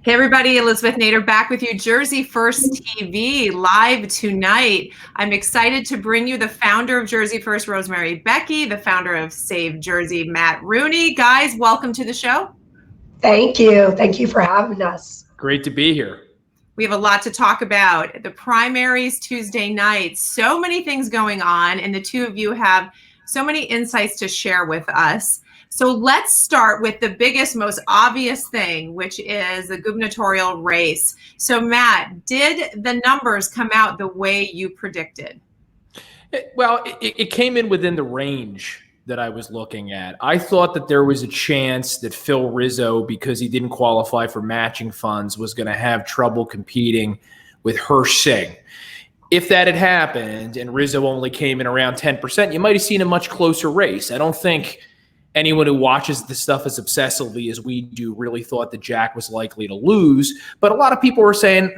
Hey everybody, Elizabeth Nader back with you, Jersey First TV, live tonight. I'm excited to bring you the founder of Jersey First, Rosemary Becchi, the founder of SaveJersey, Matt Rooney. Guys, welcome to the show. Thank you. Thank you for having us. Great to be here. We have a lot to talk about. The primaries Tuesday night, so many things going on, and the two of you have so many insights to share with us. So let's start with the biggest, most obvious thing, which is the gubernatorial race. So Matt, did the numbers come out the way you predicted? Well, it came in within the range that I was looking at. I thought that there was a chance that Phil Rizzo, because he didn't qualify for matching funds, was going to have trouble competing with Hirsch Singh. If that had happened and Rizzo only came in around 10%, you might have seen a much closer race. I don't think anyone who watches this stuff as obsessively as we do really thought that Jack was likely to lose. But a lot of people were saying,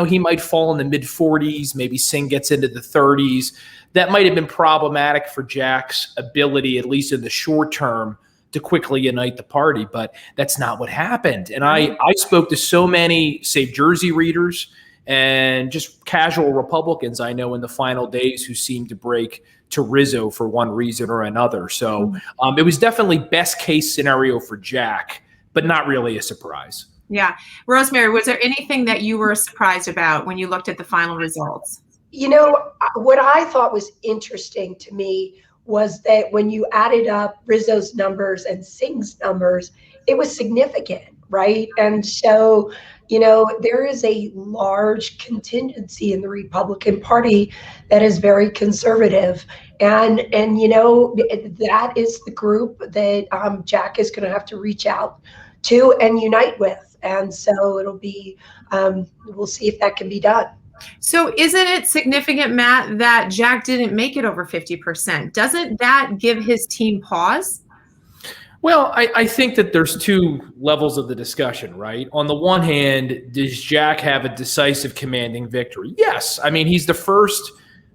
he might fall in the mid-40s, maybe Singh gets into the 30s. That might have been problematic for Jack's ability, at least in the short term, to quickly unite the party. But that's not what happened. And I spoke to so many SaveJersey readers and just casual Republicans I know in the final days who seemed to break to Rizzo for one reason or another. So it was definitely best case scenario for Jack, but not really a surprise. Yeah. Rosemary, was there anything that you were surprised about when you looked at the final results? You know, what I thought was interesting to me was that when you added up Rizzo's numbers and Singh's numbers, it was significant, right? And so, there is a large contingency in the Republican Party that is very conservative. And that is the group that Jack is going to have to reach out to and unite with. And so it'll be, we'll see if that can be done. So isn't it significant, Matt, that Jack didn't make it over 50%? Doesn't that give his team pause? Well, I think that there's two levels of the discussion, right? On the one hand, does Jack have a decisive, commanding victory? Yes. I mean, he's the first.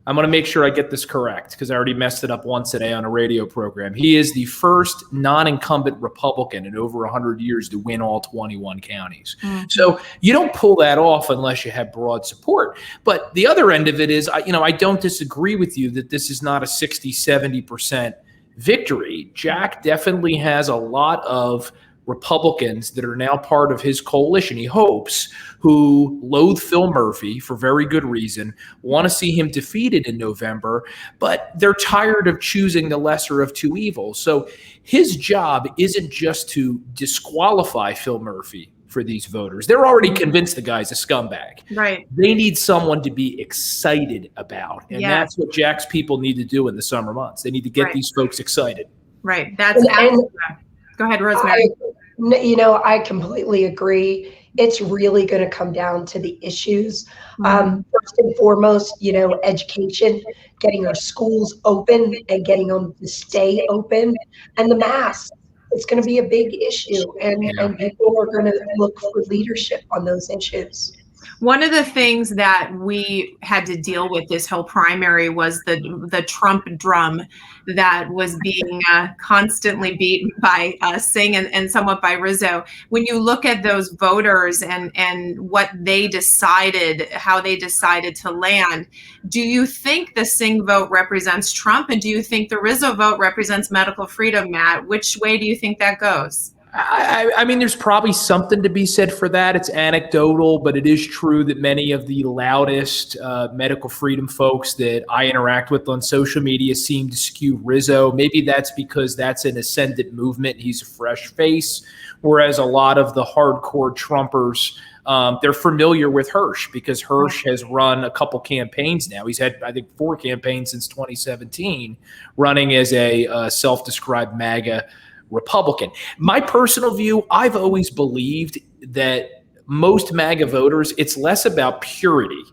I'm going to make sure I get this correct because I already messed it up once today on a radio program. He is the first non-incumbent Republican in over 100 years to win all 21 counties. Mm-hmm. So you don't pull that off unless you have broad support. But the other end of it is, I don't disagree with you that this is not a 60, 70% victory. Jack definitely has a lot of Republicans that are now part of his coalition, he hopes, who loathe Phil Murphy for very good reason, want to see him defeated in November, but they're tired of choosing the lesser of two evils. So his job isn't just to disqualify Phil Murphy for these voters. They're already convinced the guy's a scumbag. Right. They need someone to be excited about. And that's what Jack's people need to do in the summer months. They need to get these folks excited. Right. That's Go ahead, Rosemary. I completely agree. It's really going to come down to the issues. First and foremost, education, getting our schools open and getting them to stay open, and the masks. It's going to be a big issue, and people are going to look for leadership on those issues. One of the things that we had to deal with this whole primary was the Trump drum that was being constantly beaten by Singh and somewhat by Rizzo. When you look at those voters and what they decided, how they decided to land, do you think the Singh vote represents Trump, and do you think the Rizzo vote represents medical freedom, Matt? Which way do you think that goes? I mean, there's probably something to be said for that. It's anecdotal, but it is true that many of the loudest medical freedom folks that I interact with on social media seem to skew Rizzo. Maybe that's because that's an ascendant movement. He's a fresh face, whereas a lot of the hardcore Trumpers, they're familiar with Hirsch because Hirsch has run a couple campaigns now. He's had, I think, 4 campaigns since 2017, running as a self-described MAGA Republican. My personal view, I've always believed that most MAGA voters, it's less about purity.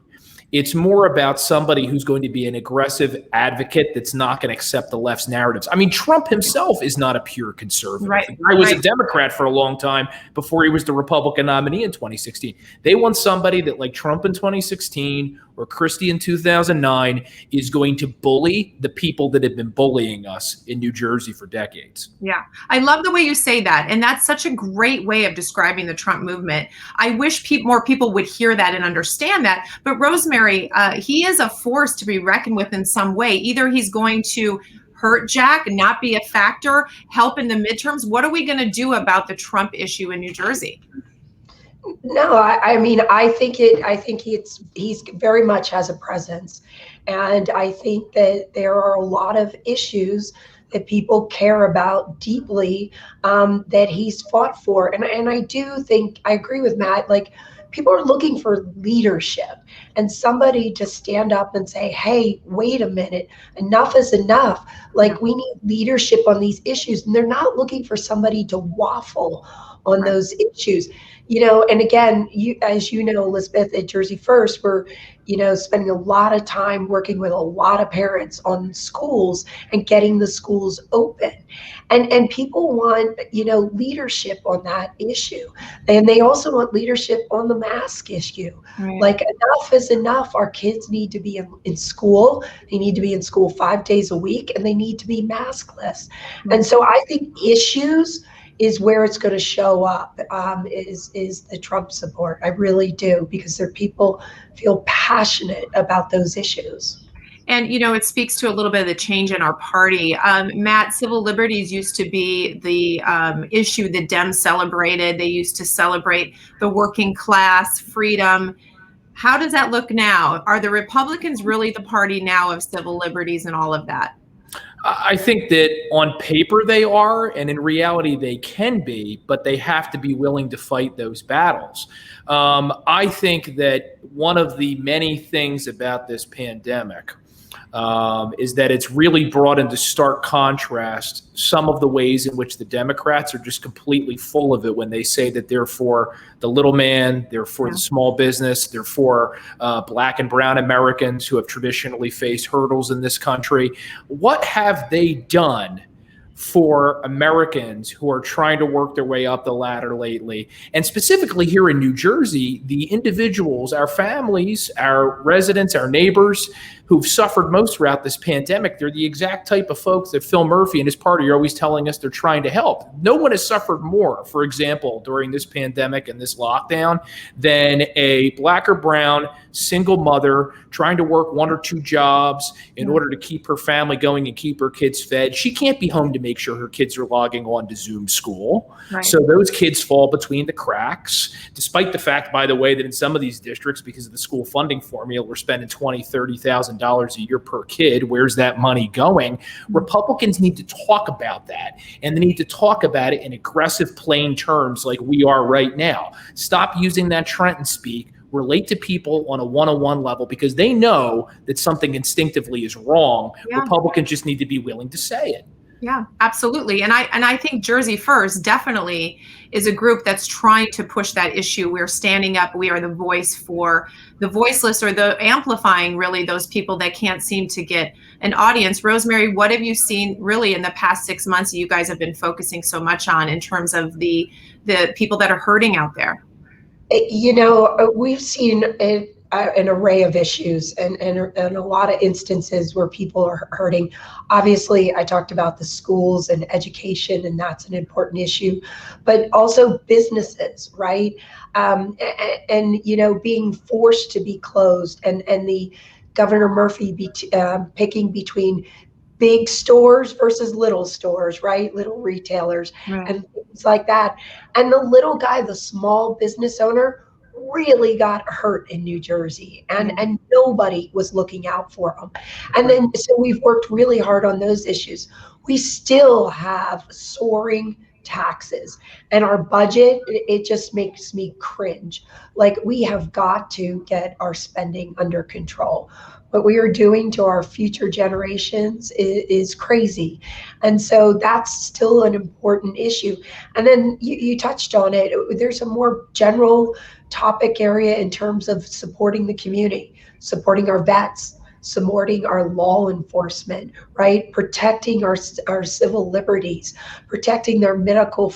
It's more about somebody who's going to be an aggressive advocate that's not going to accept the left's narratives. I mean, Trump himself is not a pure conservative. Right. I was a Democrat for a long time before he was the Republican nominee in 2016. They want somebody that, like Trump in 2016, or Christie in 2009 is going to bully the people that have been bullying us in New Jersey for decades. Yeah, I love the way you say that. And that's such a great way of describing the Trump movement. I wish more people would hear that and understand that. But Rosemary, he is a force to be reckoned with in some way. Either he's going to hurt Jack, not be a factor, help in the midterms. What are we going to do about the Trump issue in New Jersey? No, I mean, I think he's very much has a presence. And I think that there are a lot of issues that people care about deeply, that he's fought for. And I do think, I agree with Matt, like, people are looking for leadership and somebody to stand up and say, hey, wait a minute, enough is enough. Like, we need leadership on these issues. And they're not looking for somebody to waffle on those issues. And again, as you know, Elizabeth, at Jersey First, we're, spending a lot of time working with a lot of parents on schools and getting the schools open. And people want, leadership on that issue. And they also want leadership on the mask issue. Right. Like, enough is enough. Our kids need to be in school. They need to be in school 5 days a week, and they need to be maskless. And so I think issues is where it's going to show up, is the Trump support. I really do, because there are people feel passionate about those issues. And, it speaks to a little bit of the change in our party. Matt, civil liberties used to be the issue that Dems celebrated. They used to celebrate the working class, freedom. How does that look now? Are the Republicans really the party now of civil liberties and all of that? I think that on paper they are, and in reality they can be, but they have to be willing to fight those battles. I think that one of the many things about this pandemic is that it's really brought into stark contrast some of the ways in which the Democrats are just completely full of it when they say that they're for the little man, they're for the small business, they're for Black and brown Americans who have traditionally faced hurdles in this country. What have they done for Americans who are trying to work their way up the ladder lately? And specifically here in New Jersey, the individuals, our families, our residents, our neighbors who've suffered most throughout this pandemic, they're the exact type of folks that Phil Murphy and his party are always telling us they're trying to help. No one has suffered more, for example, during this pandemic and this lockdown than a Black or brown single mother trying to work 1 or 2 jobs in order to keep her family going and keep her kids fed. She can't be home to make sure her kids are logging on to Zoom school. Right. So those kids fall between the cracks, despite the fact, by the way, that in some of these districts, because of the school funding formula, we're spending $20,000, $30,000 a year per kid. Where's that money going? Republicans need to talk about that, and they need to talk about it in aggressive, plain terms like we are right now. Stop using that Trenton speak. Relate to people on a one-on-one level, because they know that something instinctively is wrong. Yeah. Republicans just need to be willing to say it. Yeah, absolutely. And I think Jersey First definitely is a group that's trying to push that issue. We're standing up. We are the voice for the voiceless, or the amplifying, really, those people that can't seem to get an audience. Rosemary, what have you seen really in the past 6 months that you guys have been focusing so much on in terms of the people that are hurting out there? We've seen an array of issues and a lot of instances where people are hurting. Obviously, I talked about the schools and education, and that's an important issue, but also businesses, right? And being forced to be closed, and the Governor Murphy picking between big stores versus little stores, right? Little retailers, and things like that. And the little guy, the small business owner, really got hurt in New Jersey, and nobody was looking out for them. And then, so we've worked really hard on those issues. We still have soaring taxes, and our budget, it just makes me cringe. Like, we have got to get our spending under control. What we are doing to our future generations is crazy. And so that's still an important issue. And then you touched on it. There's a more general topic area in terms of supporting the community, supporting our vets, supporting our law enforcement, right? Protecting our civil liberties, protecting their medical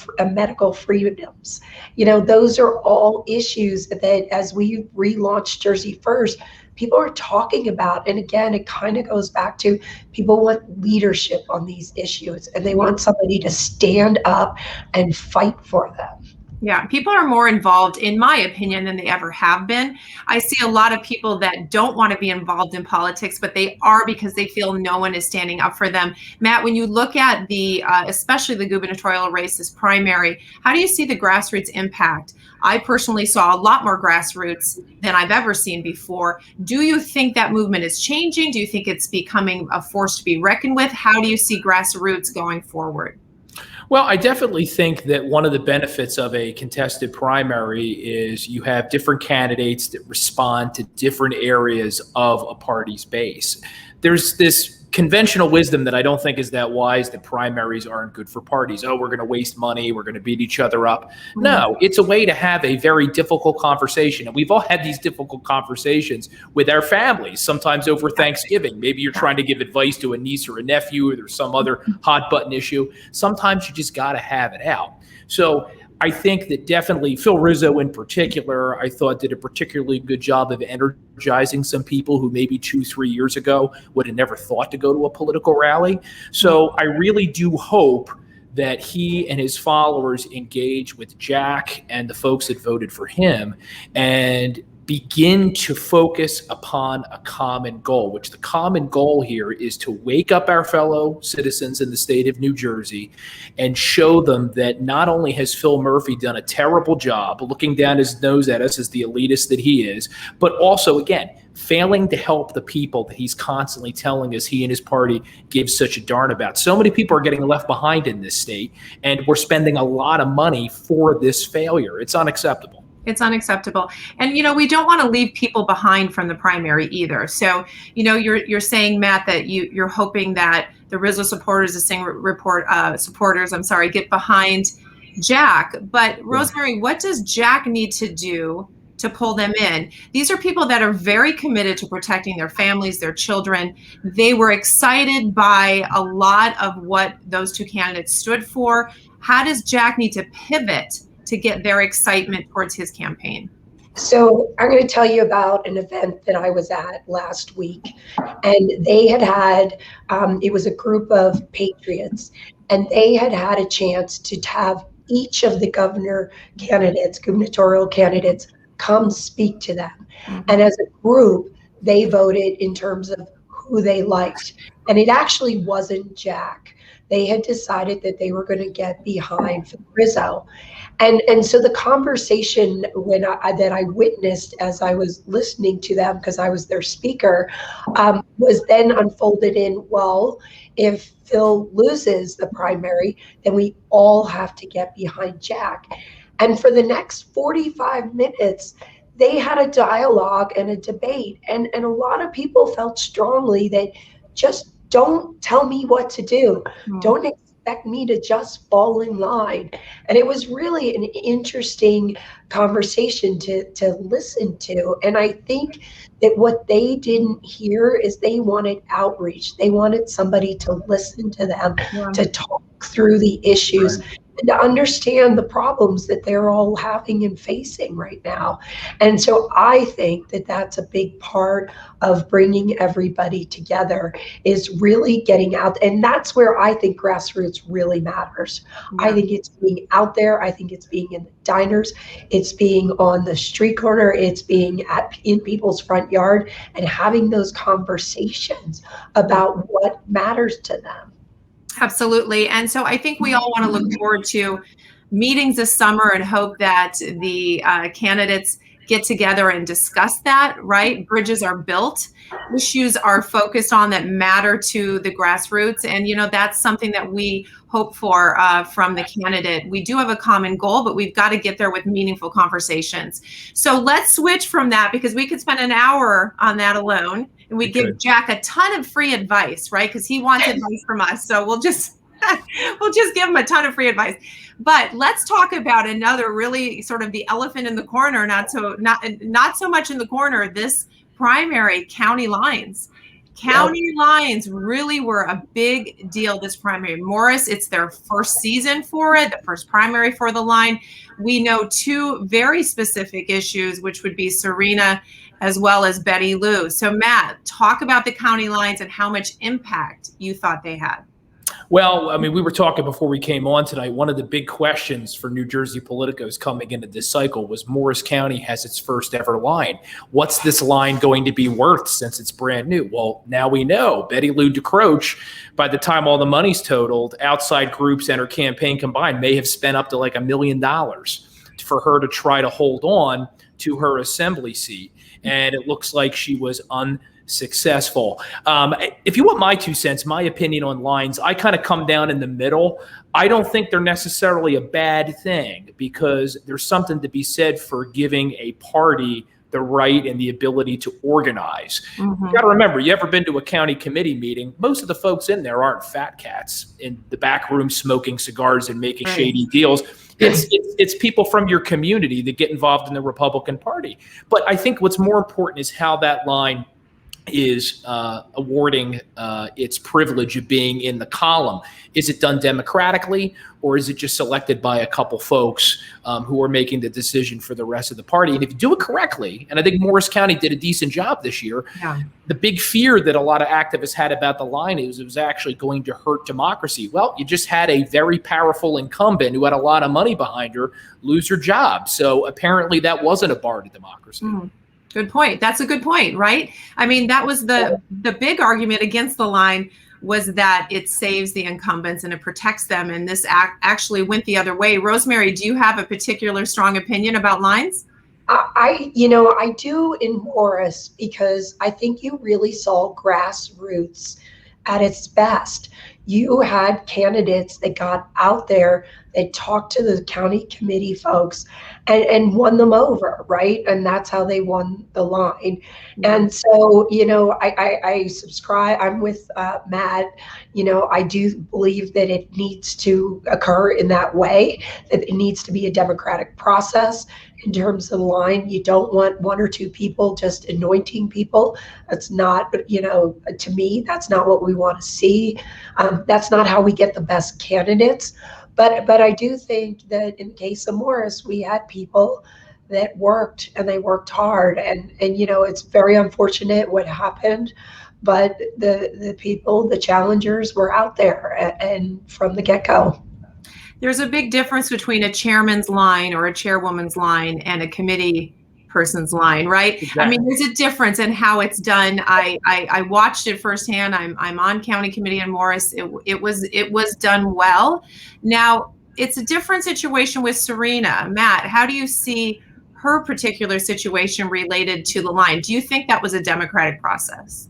freedoms. Those are all issues that, as we relaunched Jersey First, people are talking about. And again, it kind of goes back to people want leadership on these issues, and they want somebody to stand up and fight for them. Yeah, people are more involved, in my opinion, than they ever have been. I see a lot of people that don't want to be involved in politics, but they are because they feel no one is standing up for them. Matt, when you look at the, especially the gubernatorial race, this primary, how do you see the grassroots impact? I personally saw a lot more grassroots than I've ever seen before. Do you think that movement is changing? Do you think it's becoming a force to be reckoned with? How do you see grassroots going forward? Well, I definitely think that one of the benefits of a contested primary is you have different candidates that respond to different areas of a party's base. There's this conventional wisdom that I don't think is that wise, that primaries aren't good for parties. Oh, we're going to waste money. We're going to beat each other up. No, it's a way to have a very difficult conversation. And we've all had these difficult conversations with our families, sometimes over Thanksgiving. Maybe you're trying to give advice to a niece or a nephew, or there's some other hot button issue. Sometimes you just got to have it out. So I think that definitely Phil Rizzo in particular, I thought did a particularly good job of energizing some people who maybe 2-3 years ago would have never thought to go to a political rally. So I really do hope that he and his followers engage with Jack and the folks that voted for him and begin to focus upon a common goal, which the common goal here is to wake up our fellow citizens in the state of New Jersey and show them that not only has Phil Murphy done a terrible job looking down his nose at us as the elitist that he is, but also, again, failing to help the people that he's constantly telling us he and his party give such a darn about. So many people are getting left behind in this state, and we're spending a lot of money for this failure. It's unacceptable. It's unacceptable. And, we don't want to leave people behind from the primary either. So, you're saying, Matt, that you're hoping that the Rizzo supporters, the Singh supporters, get behind Jack. But Rosemary, what does Jack need to do to pull them in? These are people that are very committed to protecting their families, their children. They were excited by a lot of what those two candidates stood for. How does Jack need to pivot to get their excitement towards his campaign? So I'm going to tell you about an event that I was at last week, and they had it was a group of patriots, and they had a chance to have each of the gubernatorial candidates come speak to them. And as a group, they voted in terms of who they liked. And it actually wasn't Jack. They had decided that they were going to get behind Rizzo. And so the conversation that I witnessed as I was listening to them, because I was their speaker, was then unfolded in, well, if Phil loses the primary, then we all have to get behind Jack. And for the next 45 minutes, they had a dialogue and a debate. And a lot of people felt strongly that just don't tell me what to do. Don't expect me to just fall in line. And it was really an interesting conversation to listen to. And I think that what they didn't hear is they wanted outreach. They wanted somebody to listen to them, to talk through the issues, and to understand the problems that they're all having and facing right now. And so I think that that's a big part of bringing everybody together, is really getting out. And that's where I think grassroots really matters. I think it's being out there. I think it's being in the diners. It's being on the street corner. It's being in people's front yard and having those conversations about what matters to them. Absolutely. And so I think we all want to look forward to meetings this summer and hope that the candidates get together and discuss that, right? Bridges are built. Issues are focused on that matter to the grassroots. And, that's something that we hope for from the candidate. We do have a common goal, but we've got to get there with meaningful conversations. So let's switch from that, because we could spend an hour on that alone. And we give Jack a ton of free advice, right? Because he wants advice from us. So we'll just give him a ton of free advice. But let's talk about another really sort of the elephant in the corner, not so much in the corner, this primary, county lines. County lines really were a big deal this primary. Morris, it's their first season for it, the first primary for the line. We know two very specific issues, which would be Serena as well as Betty Lou. So Matt, talk about the county lines and how much impact you thought they had. Well, I mean, we were talking before we came on tonight. One of the big questions for New Jersey politicos coming into this cycle was Morris County has its first ever line. What's this line going to be worth since it's brand new? Well, now we know. Betty Lou DeCroce, by the time all the money's totaled, outside groups and her campaign combined may have spent up to like $1 million for her to try to hold on to her assembly seat. And it looks like she was unsuccessful. If you want my 2 cents, my opinion on lines, I kind of come down in the middle. I don't think they're necessarily a bad thing because there's something to be said for giving a party the right and the ability to organize. You got to remember, you ever been to a county committee meeting? Most of the folks in there aren't fat cats in the back room smoking cigars and making shady deals. It's people from your community that get involved in the Republican Party. But I think what's more important is how that line is awarding its privilege of being in the column. Is it done democratically, or is it just selected by a couple folks who are making the decision for the rest of the party? And if you do it correctly, and I think Morris County did a decent job this year, the big fear that a lot of activists had about the line is it was actually going to hurt democracy. Well, you just had a very powerful incumbent who had a lot of money behind her lose her job. So apparently that wasn't a bar to democracy. Good point. That's a good point, right? I mean, that was the big argument against the line was that it saves the incumbents and it protects them. And this actually went the other way. Rosemary, do you have a particular strong opinion about lines? I do in Morris because I think you really saw grassroots at its best. You had candidates that got out there, that talked to the county committee folks and won them over, right? And that's how they won the line. And so, I subscribe, I'm with Matt, I do believe that it needs to occur in that way, that it needs to be a democratic process in terms of the line. You don't want one or two people just anointing people. That's not, to me, that's not what we want to see. That's not how we get the best candidates. But I do think that in the case of Morris, we had people that worked and they worked hard. And it's very unfortunate what happened. But the people, the challengers were out there and from the get-go. There's a big difference between a chairman's line or a chairwoman's line and a committee person's line, right? Exactly. I mean, there's a difference in how it's done. I watched it firsthand. I'm on county committee in Morris. It was done well. Now it's a different situation with Serena. Matt, how do you see her particular situation related to the line? Do you think that was a democratic process?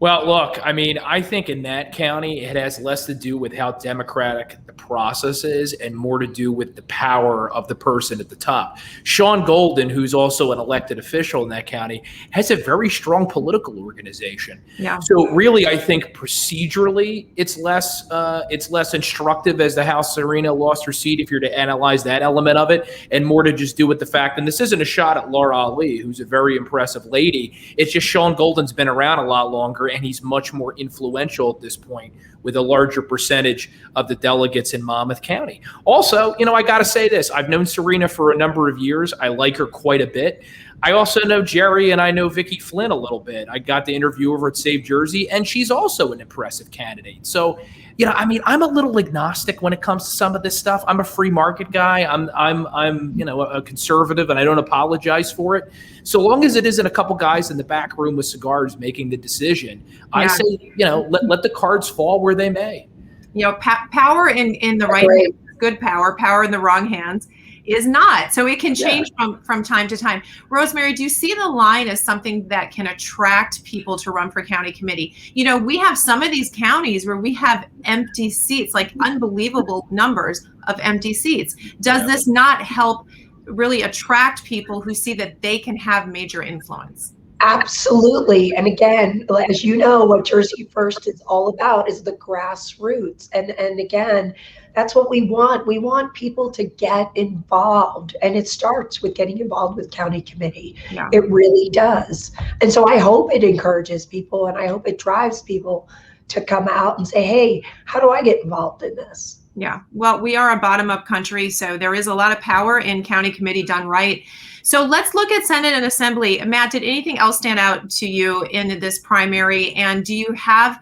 Well, look, I mean, I think in that county, it has less to do with how democratic the process is and more to do with the power of the person at the top. Sean Golden, who's also an elected official in that county, has a very strong political organization. Yeah. So really, I think procedurally, it's less instructive as to how Serena lost her seat if you're to analyze that element of it, and more to just do with the fact, and this isn't a shot at Laura Ali, who's a very impressive lady. It's just Sean Golden's been around a lot longer, and he's much more influential at this point with a larger percentage of the delegates in Monmouth County. Also, I got to say this. I've known Serena for a number of years. I like her quite a bit. I also know Jerry and I know Vicki Flynn a little bit. I got to interview her at SaveJersey, and she's also an impressive candidate. So, I'm a little agnostic when it comes to some of this stuff. I'm a free market guy. I'm a conservative, and I don't apologize for it. So long as it isn't a couple guys in the back room with cigars making the decision, I say, let the cards fall where they may. Power in the right hands, good power in the wrong hands is not. So it can change from time to time. Rosemary, do you see the line as something that can attract people to run for county committee? We have some of these counties where we have empty seats, like unbelievable numbers of empty seats. Does this not help really attract people who see that they can have major influence? Absolutely. And again, as you know, what Jersey First is all about is the grassroots. And again, That's what we want. We want people to get involved, and it starts with getting involved with county committee. Yeah. It really does. And so I hope it encourages people, and I hope it drives people to come out and say, hey, how do I get involved in this? Yeah, well, we are a bottom-up country, so there is a lot of power in county committee done right. So let's look at Senate and Assembly. Matt, did anything else stand out to you in this primary? And do you have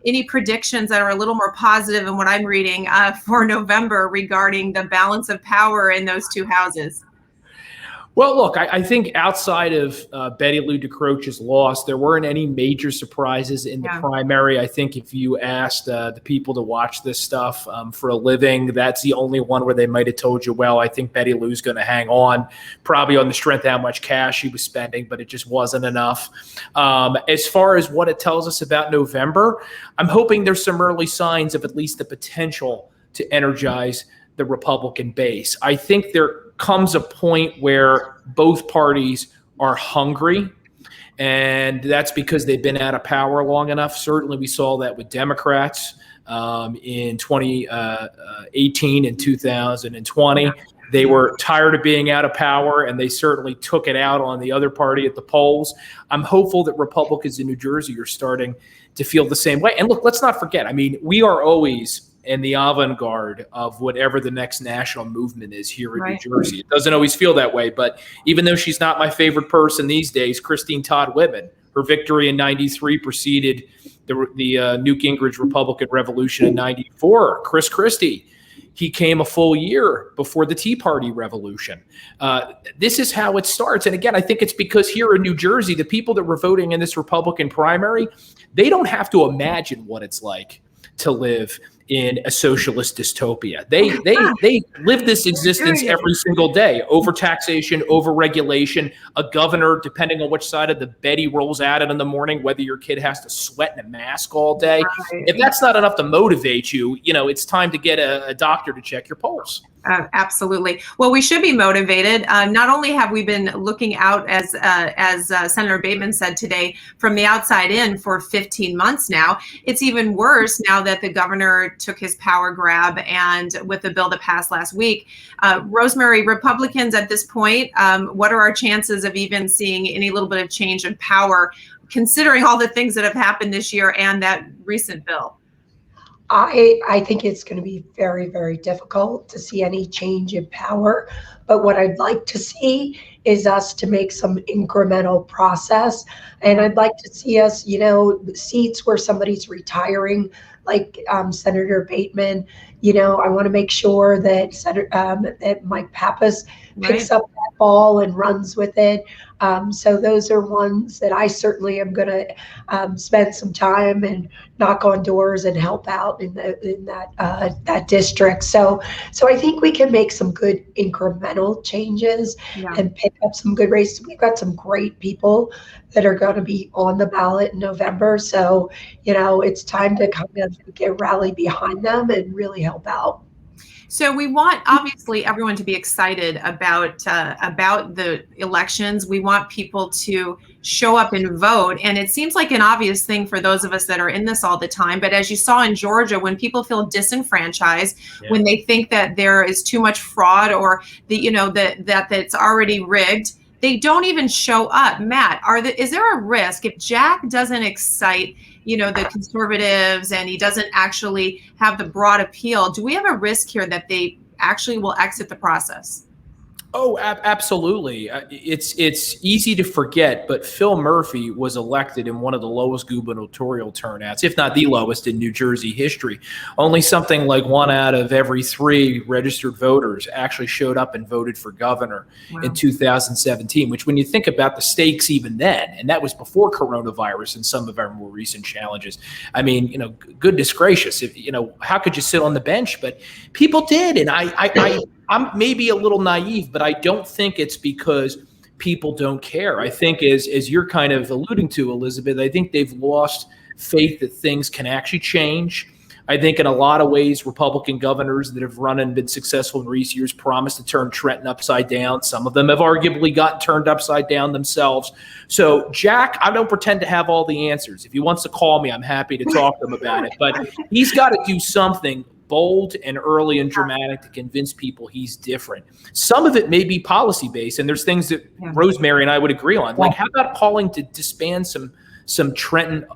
any predictions that are a little more positive in what I'm reading for November regarding the balance of power in those two houses? Well, look, I think outside of Betty Lou DeCroce's loss, there weren't any major surprises in the primary. I think if you asked the people to watch this stuff for a living, that's the only one where they might have told you, well, I think Betty Lou's going to hang on, probably on the strength of how much cash she was spending, but it just wasn't enough. As far as what it tells us about November, I'm hoping there's some early signs of at least the potential to energize the Republican base. I think there comes a point where both parties are hungry, and that's because they've been out of power long enough. Certainly we saw that with Democrats in 2018 and 2020. They were tired of being out of power, and they certainly took it out on the other party at the polls. I'm hopeful that Republicans in New Jersey are starting to feel the same way. And look, let's not forget, I mean, we are always in the avant-garde of whatever the next national movement is here in New Jersey. It doesn't always feel that way, but even though she's not my favorite person these days, Christine Todd Whitman, her victory in 93 preceded the Newt Gingrich Republican Revolution in 94. Chris Christie, he came a full year before the Tea Party Revolution. This is how it starts. And again, I think it's because here in New Jersey, the people that were voting in this Republican primary, they don't have to imagine what it's like to live in a socialist dystopia. They live this existence every single day. Overtaxation, overregulation, a governor, depending on which side of the bed he rolls out in the morning, whether your kid has to sweat in a mask all day. Right. If that's not enough to motivate you, it's time to get a doctor to check your pulse. Absolutely. Well, we should be motivated. Not only have we been looking out, as Senator Bateman said today, from the outside in for 15 months now, it's even worse now that the governor took his power grab and with the bill that passed last week. Rosemary, Republicans at this point, what are our chances of even seeing any little bit of change in power, considering all the things that have happened this year and that recent bill? I think it's going to be very, very difficult to see any change in power. But what I'd like to see is us to make some incremental process. And I'd like to see us, seats where somebody's retiring, like Senator Bateman. I want to make sure that that Mike Pappas picks up that ball and runs with it. So those are ones that I certainly am going to spend some time and knock on doors and help out in that district. So I think we can make some good incremental changes and pick up some good races. We've got some great people that are going to be on the ballot in November. So, it's time to kind of get rally behind them and really help out. So we want, obviously, everyone to be excited about the elections. We want people to show up and vote. And it seems like an obvious thing for those of us that are in this all the time. But as you saw in Georgia, when people feel disenfranchised, when they think that there is too much fraud or that it's already rigged, they don't even show up. Matt, is there a risk if Jack doesn't excite the conservatives and he doesn't actually have the broad appeal? Do we have a risk here that they actually will exit the process? Oh, absolutely. It's easy to forget, but Phil Murphy was elected in one of the lowest gubernatorial turnouts, if not the lowest in New Jersey history. Only something like 1 out of every 3 registered voters actually showed up and voted for governor in 2017, which when you think about the stakes even then, and that was before coronavirus and some of our more recent challenges. I mean, goodness gracious, how could you sit on the bench? But people did. And I'm maybe a little naive, but I don't think it's because people don't care. I think as you're kind of alluding to, Elizabeth, I think they've lost faith that things can actually change. I think in a lot of ways, Republican governors that have run and been successful in recent years promised to turn Trenton upside down. Some of them have arguably gotten turned upside down themselves. So Jack, I don't pretend to have all the answers. If he wants to call me, I'm happy to talk to him about it. But he's got to do something bold and early and dramatic to convince people he's different. Some of it may be policy based, and there's things that Rosemary and I would agree on. Like, how about calling to disband some Trenton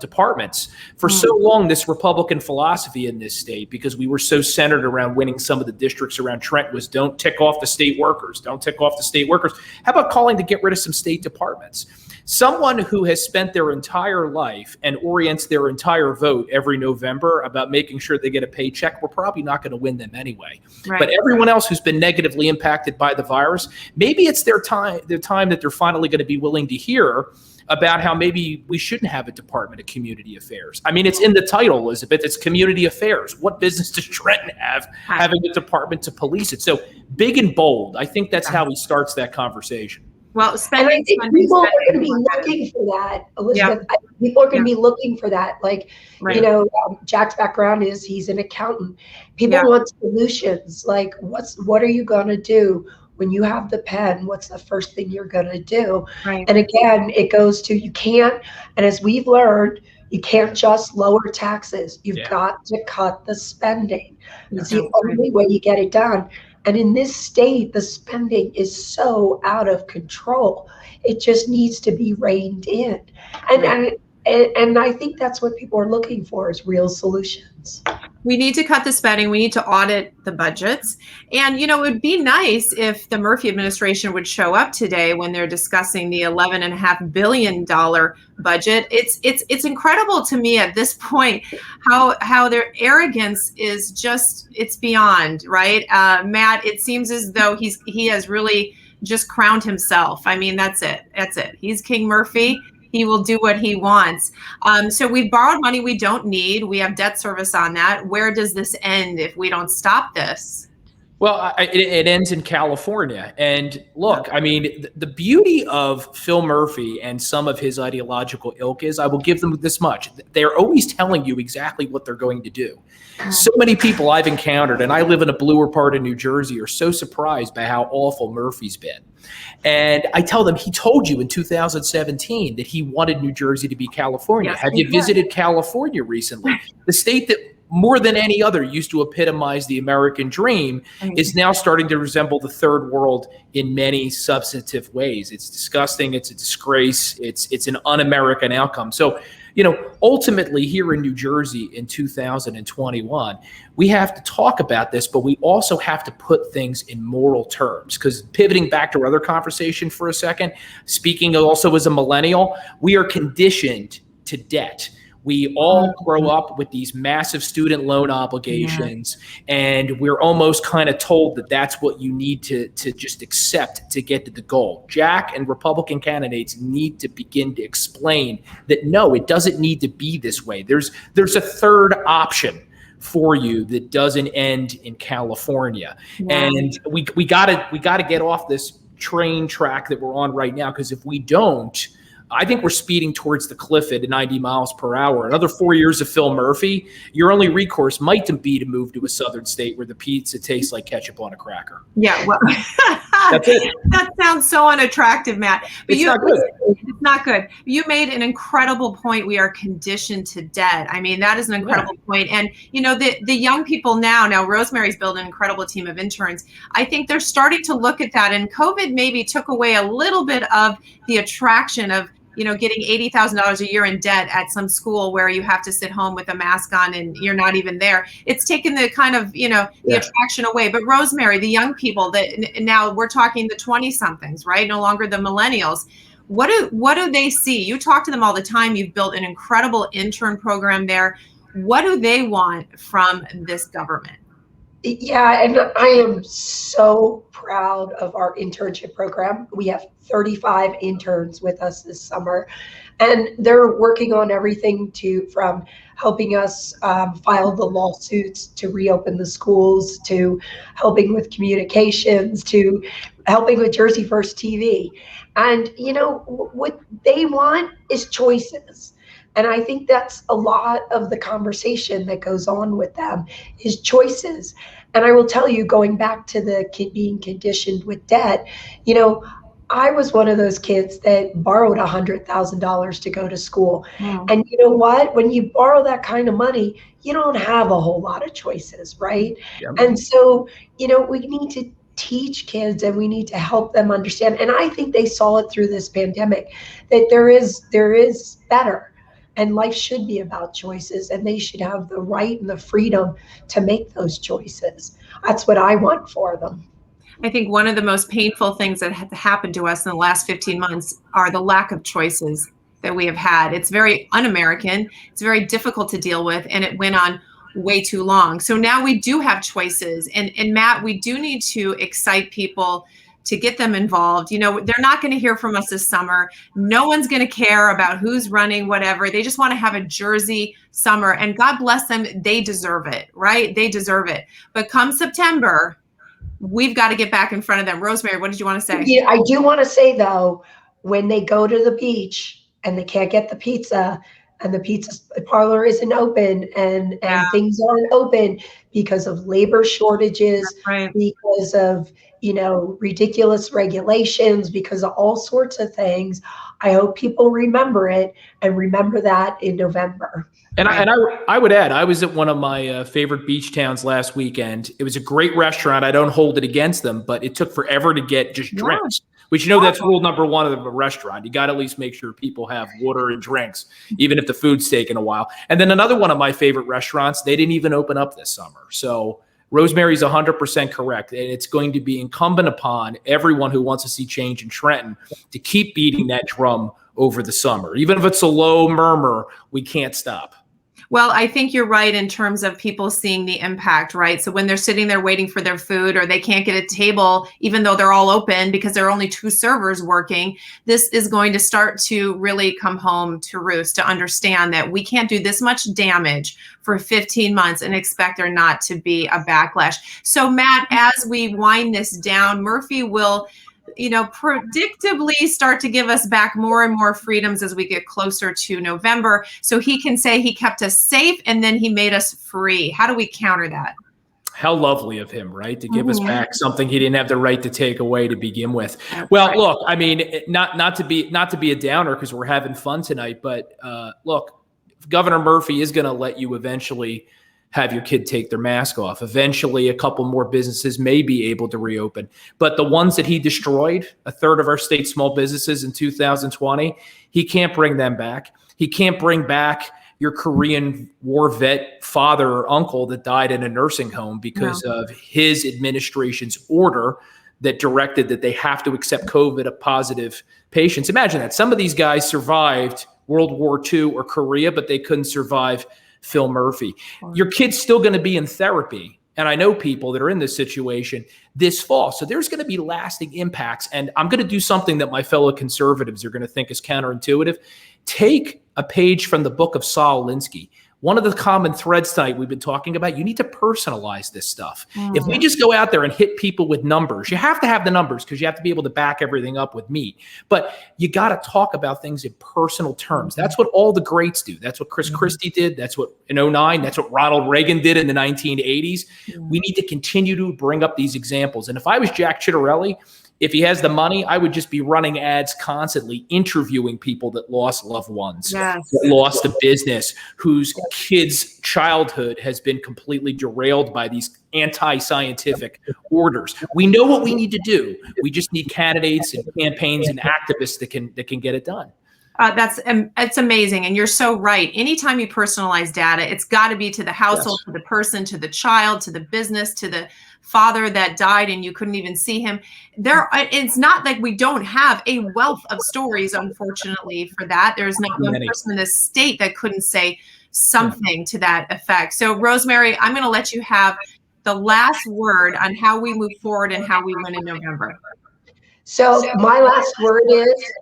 departments? For so long, this Republican philosophy in this state, because we were so centered around winning some of the districts around Trenton, was don't tick off the state workers. Don't tick off the state workers. How about calling to get rid of some state departments? Someone who has spent their entire life and orients their entire vote every November about making sure they get a paycheck, we're probably not going to win them anyway. Right. But everyone else who's been negatively impacted by the virus, maybe it's their time that they're finally going to be willing to hear about how maybe we shouldn't have a Department of Community Affairs. I mean, it's in the title, Elizabeth. It's community affairs. What business does Trenton have having a department to police it? So big and bold. I think that's how he starts that conversation. Well, and I think people are going to be looking for that, Elizabeth. Yeah. People are going to be looking for that. Like, you know, Jack's background is he's an accountant. People want solutions. Like, what are you going to do when you have the pen? What's the first thing you're going to do? Right. And again, it goes to you can't. And as we've learned, you can't just lower taxes. You've got to cut the spending. It's the only way you get it done. And in this state, the spending is so out of control. It just needs to be reined in. And I think that's what people are looking for, is real solutions. We need to cut the spending. We need to audit the budgets. And, you know, it would be nice if the Murphy administration would show up today when they're discussing the $11.5 billion budget. It's incredible to me at this point how their arrogance is just, it's beyond, right? Matt, it seems as though he has really just crowned himself. I mean, that's it. He's King Murphy. He will do what he wants. So we've borrowed money we don't need. We have debt service on that. Where does this end if we don't stop this? Well, it ends in California. And look, I mean, the beauty of Phil Murphy and some of his ideological ilk is, I will give them this much. They're always telling you exactly what they're going to do. So many people I've encountered, and I live in a bluer part of New Jersey, are so surprised by how awful Murphy's been. And I tell them, he told you in 2017 that he wanted New Jersey to be California. Yes, have you visited California recently? The state that more than any other used to epitomize the American dream is now starting to resemble the third world in many substantive ways. It's disgusting. It's a disgrace. It's an un-American outcome. So, you know, ultimately here in New Jersey in 2021, we have to talk about this, but we also have to put things in moral terms. Because pivoting back to our other conversation for a second, speaking also as a millennial, we are conditioned to debt. We all grow up with these massive student loan obligations, and we're almost kind of told that that's what you need to just accept to get to the goal. Jack and Republican candidates need to begin to explain that, no, it doesn't need to be this way. There's a third option for you that doesn't end in California. And we gotta get off this train track that we're on right now, because if we don't, I think we're speeding towards the cliff at 90 miles per hour. Another 4 years of Phil Murphy, your only recourse might be to move to a southern state where the pizza tastes like ketchup on a cracker. Yeah, well, that's it. That sounds so unattractive, Matt. But it's not good. It's not good. You made an incredible point. We are conditioned to debt. I mean, that is an incredible point. And, you know, the young people now Rosemary's built an incredible team of interns. I think they're starting to look at that. And COVID maybe took away a little bit of the attraction of, you know, getting $80,000 a year in debt at some school where you have to sit home with a mask on and you're not even there. It's taken the kind of, you know, the attraction away. But Rosemary, the young people that now we're talking the 20-somethings, right? No longer the millennials. What do they see? You talk to them all the time. You've built an incredible intern program there. What do they want from this government? Yeah, and I am so proud of our internship program. We have 35 interns with us this summer, and they're working on everything from helping us file the lawsuits to reopen the schools, to helping with communications, to helping with Jersey First TV. And, you know, what they want is choices. And I think that's a lot of the conversation that goes on with them is choices. And I will tell you, going back to the being conditioned with debt, you know, I was one of those kids that borrowed $100,000 to go to school. Mm. And you know what? When you borrow that kind of money, you don't have a whole lot of choices, right? Yep. And so, we need to teach kids and we need to help them understand. And I think they saw it through this pandemic that there is better. And life should be about choices, and they should have the right and the freedom to make those choices. That's what I want for them. I think one of the most painful things that have happened to us in the last 15 months are the lack of choices that we have had. It's very un-American. It's very difficult to deal with, and it went on way too long. So now we do have choices. And Matt, we do need to excite people to get them involved. They're not going to hear from us this summer. No one's going to care about who's running, whatever. They just want to have a Jersey summer, and God bless them. They deserve it, right? They deserve it. But come September, we've got to get back in front of them. Rosemary, what did you want to say? Yeah, I do want to say, though, when they go to the beach and they can't get the pizza and the pizza parlor isn't open and things aren't open because of labor shortages, right, because of, ridiculous regulations, because of all sorts of things, I hope people remember it and remember that in November. And I would add, I was at one of my favorite beach towns last weekend. It was a great restaurant. I don't hold it against them, but it took forever to get just drinks, which, that's rule number one of a restaurant. You got to at least make sure people have water and drinks, even if the food's taken a while. And then another one of my favorite restaurants, they didn't even open up this summer. So Rosemary's 100% correct. And it's going to be incumbent upon everyone who wants to see change in Trenton to keep beating that drum over the summer. Even if it's a low murmur, we can't stop. Well, I think you're right in terms of people seeing the impact, right? So when they're sitting there waiting for their food, or they can't get a table, even though they're all open because there are only 2 servers working, this is going to start to really come home to roost, to understand that we can't do this much damage for 15 months and expect there not to be a backlash. So Matt, as we wind this down, Murphy will predictably start to give us back more and more freedoms as we get closer to November. So he can say he kept us safe and then he made us free. How do we counter that? How lovely of him, right? To give us back something he didn't have the right to take away to begin with. Well, look, I mean, not to be a downer because we're having fun tonight, but look, Governor Murphy is going to let you eventually have your kid take their mask off. Eventually, a couple more businesses may be able to reopen. But the ones that he destroyed, a third of our state's small businesses in 2020, he can't bring them back. He can't bring back your Korean War vet father or uncle that died in a nursing home because of his administration's order that directed that they have to accept COVID positive patients. Imagine that. Some of these guys survived World War II or Korea, but they couldn't survive Phil Murphy. Your kid's still going to be in therapy. And I know people that are in this situation this fall. So there's going to be lasting impacts. And I'm going to do something that my fellow conservatives are going to think is counterintuitive. Take a page from the book of Saul Alinsky. One of the common threads tonight we've been talking about, you need to personalize this stuff. If we just go out there and hit people with numbers, you have to have the numbers because you have to be able to back everything up with meat. But you got to talk about things in personal terms. That's what all the greats do. That's what Chris Christie did. That's what in 2009, that's what Ronald Reagan did in the 1980s. We need to continue to bring up these examples. And if I was Jack Ciattarelli, if he has the money, I would just be running ads constantly, interviewing people that lost loved ones, that lost a business, whose kids' childhood has been completely derailed by these anti-scientific orders. We know what we need to do. We just need candidates and campaigns and activists that can get it done. It's amazing. And you're so right. Anytime you personalize data, it's got to be to the household, to the person, to the child, to the business, to the father that died and you couldn't even see him. It's not like we don't have a wealth of stories, unfortunately, for that. There's not one person in this state that couldn't say something to that effect. So Rosemary, I'm going to let you have the last word on how we move forward and how we win in November. So my last word is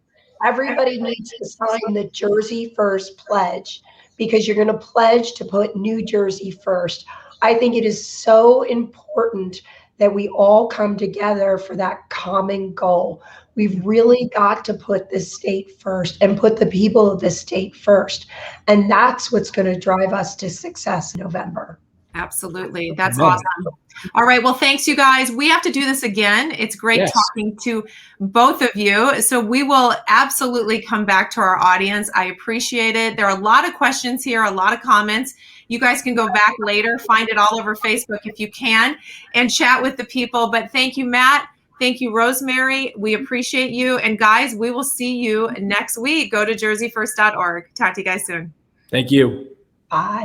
everybody needs to sign the Jersey First pledge, because you're going to pledge to put New Jersey first. I think it is so important that we all come together for that common goal. We've really got to put this state first and put the people of this state first. And that's what's going to drive us to success in November. Absolutely. That's awesome. All right. Well, thanks, you guys. We have to do this again. It's great talking to both of you. So we will absolutely come back to our audience. I appreciate it. There are a lot of questions here, a lot of comments. You guys can go back later, find it all over Facebook if you can, and chat with the people. But thank you, Matt. Thank you, Rosemary. We appreciate you. And guys, we will see you next week. Go to jerseyfirst.org. Talk to you guys soon. Thank you. Bye.